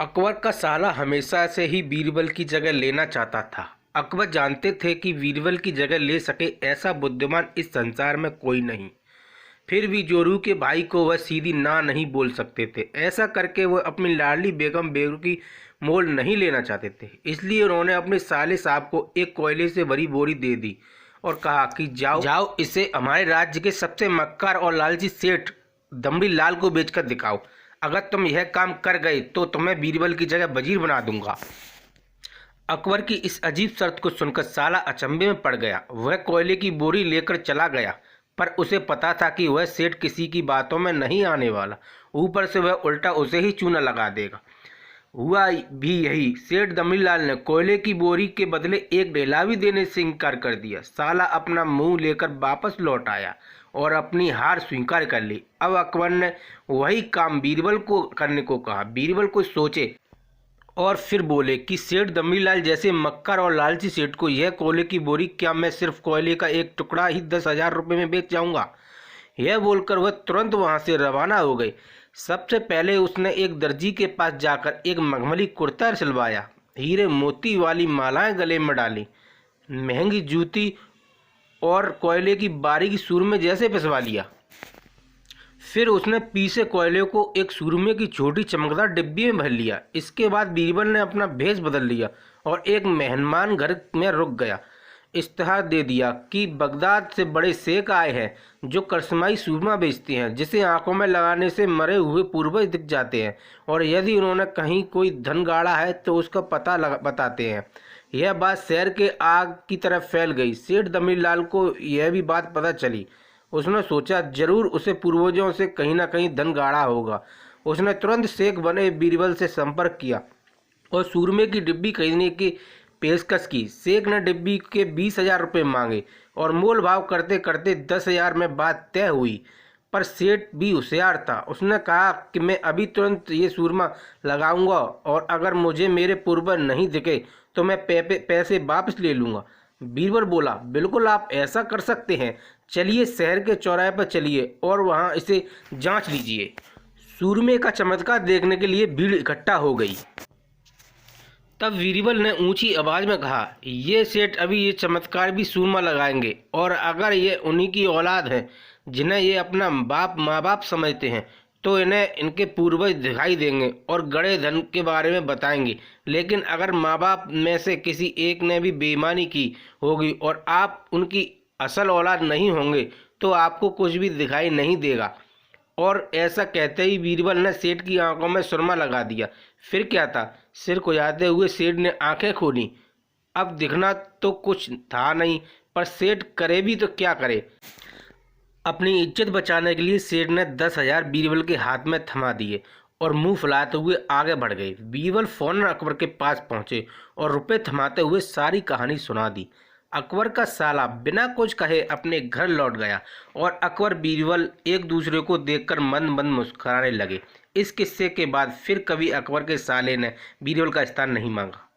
अकबर का साला हमेशा से ही बीरबल की जगह लेना चाहता था। अकबर जानते थे कि बीरबल की जगह ले सके ऐसा बुद्धिमान इस संसार में कोई नहीं। फिर भी जोरू के भाई को वह सीधी ना नहीं बोल सकते थे। ऐसा करके वह अपनी लाडली बेगम बेरू की मोल नहीं लेना चाहते थे। इसलिए उन्होंने अपने साले साहब को एक कोयले से भरी बोरी दे दी और कहा कि जाओ जाओ इसे हमारे राज्य के सबसे मक्कार और लालची सेठ दमड़ी लाल को बेचकर दिखाओ। अगर तुम यह काम कर गए तो तुम्हें बीरबल की जगह वजीर बना दूंगा। अकबर की इस अजीब शर्त को सुनकर साला अचंभे में पड़ गया। वह कोयले की बोरी लेकर चला गया, पर उसे पता था कि वह सेठ किसी की बातों में नहीं आने वाला। ऊपर से वह उल्टा उसे ही चूना लगा देगा। हुआ भी यही। सेठ दमड़ीलाल ने कोयले की बोरी के बदले एक ढेला भी देने से इनकार कर दिया। साला अपना मुंह लेकर वापस लौट आया और अपनी हार स्वीकार कर ली। अब अकबर ने वही काम बीरबल को करने को कहा। बीरबल को सोचे और फिर बोले कि सेठ दमड़ीलाल जैसे मक्कार और लालची सेठ को यह कोयले की बोरी क्या मैं सिर्फ कोयले का एक टुकड़ा ही 10,000 रुपये में बेच जाऊंगा। यह बोलकर वह तुरंत वहां से रवाना हो गए। सबसे पहले उसने एक दर्जी के पास जाकर एक मखमली कुर्ता सिलवाया, हीरे मोती वाली मालाएं गले में डाली, महंगी जूती और कोयले की बारीकी सूरमे जैसे पिसवा लिया। फिर उसने पीसे कोयले को एक सूरमे की छोटी चमकदार डिब्बी में भर लिया। इसके बाद बीरबल ने अपना भेष बदल लिया और एक मेहमान घर में रुक गया। इश्तहार दे दिया कि बगदाद से बड़े शेख आए हैं जो करसमाई सूरमा बेचते हैं, जिसे आंखों में लगाने से मरे हुए पूर्वज दिख जाते हैं, और यदि उन्होंने कहीं कोई धन गाड़ा है तो उसका पता बताते हैं। यह बात शहर के आग की तरह फैल गई। सेठ दमड़ीलाल को यह भी बात पता चली। उसने सोचा जरूर उसे पूर्वजों से कहीं ना कहीं धन गाड़ा होगा। उसने तुरंत शेख बने बीरबल से संपर्क किया और सूरमे की डिब्बी खरीदने की पेशकश की। शेख ने डिब्बी के 20,000 रुपये मांगे और मोल भाव करते करते 10,000 में बात तय हुई। पर सेठ भी होशियार था। उसने कहा कि मैं अभी तुरंत ये सूरमा लगाऊंगा और अगर मुझे मेरे पूर्वज नहीं दिखे तो मैं पैसे वापस ले लूँगा। बीरबल बोला, बिल्कुल आप ऐसा कर सकते हैं। चलिए शहर के चौराहे पर चलिए और वहाँ इसे जांच लीजिए। सूरमे का चमत्कार देखने के लिए भीड़ इकट्ठा हो गई। तब बीरबल ने ऊंची आवाज़ में कहा, ये सेठ अभी ये चमत्कार भी सूरमा लगाएंगे, और अगर ये उन्हीं की औलाद है जिन्हें ये अपना माँ बाप समझते हैं तो इन्हें इनके पूर्वज दिखाई देंगे और गड़े धन के बारे में बताएंगे। लेकिन अगर माँ बाप में से किसी एक ने भी बेईमानी की होगी और आप उनकी असल औलाद नहीं होंगे तो आपको कुछ भी दिखाई नहीं देगा। और ऐसा कहते ही बीरबल ने सेठ की आंखों में सुरमा लगा दिया। फिर क्या था, सिर खुजाते हुए सेठ ने आंखें खोली। अब दिखना तो कुछ था नहीं, पर सेठ करे भी तो क्या करे। अपनी इज्जत बचाने के लिए सेठ ने 10,000 बीरबल के हाथ में थमा दिए और मुंह फुलाते हुए आगे बढ़ गए। बीरबल फौरन अकबर के पास पहुंचे और रुपए थमाते हुए सारी कहानी सुना दी। अकबर का साला बिना कुछ कहे अपने घर लौट गया और अकबर बीरबल एक दूसरे को देखकर मंद मंद मुस्कुराने लगे। इस किस्से के बाद फिर कभी अकबर के साले ने बीरबल का स्थान नहीं मांगा।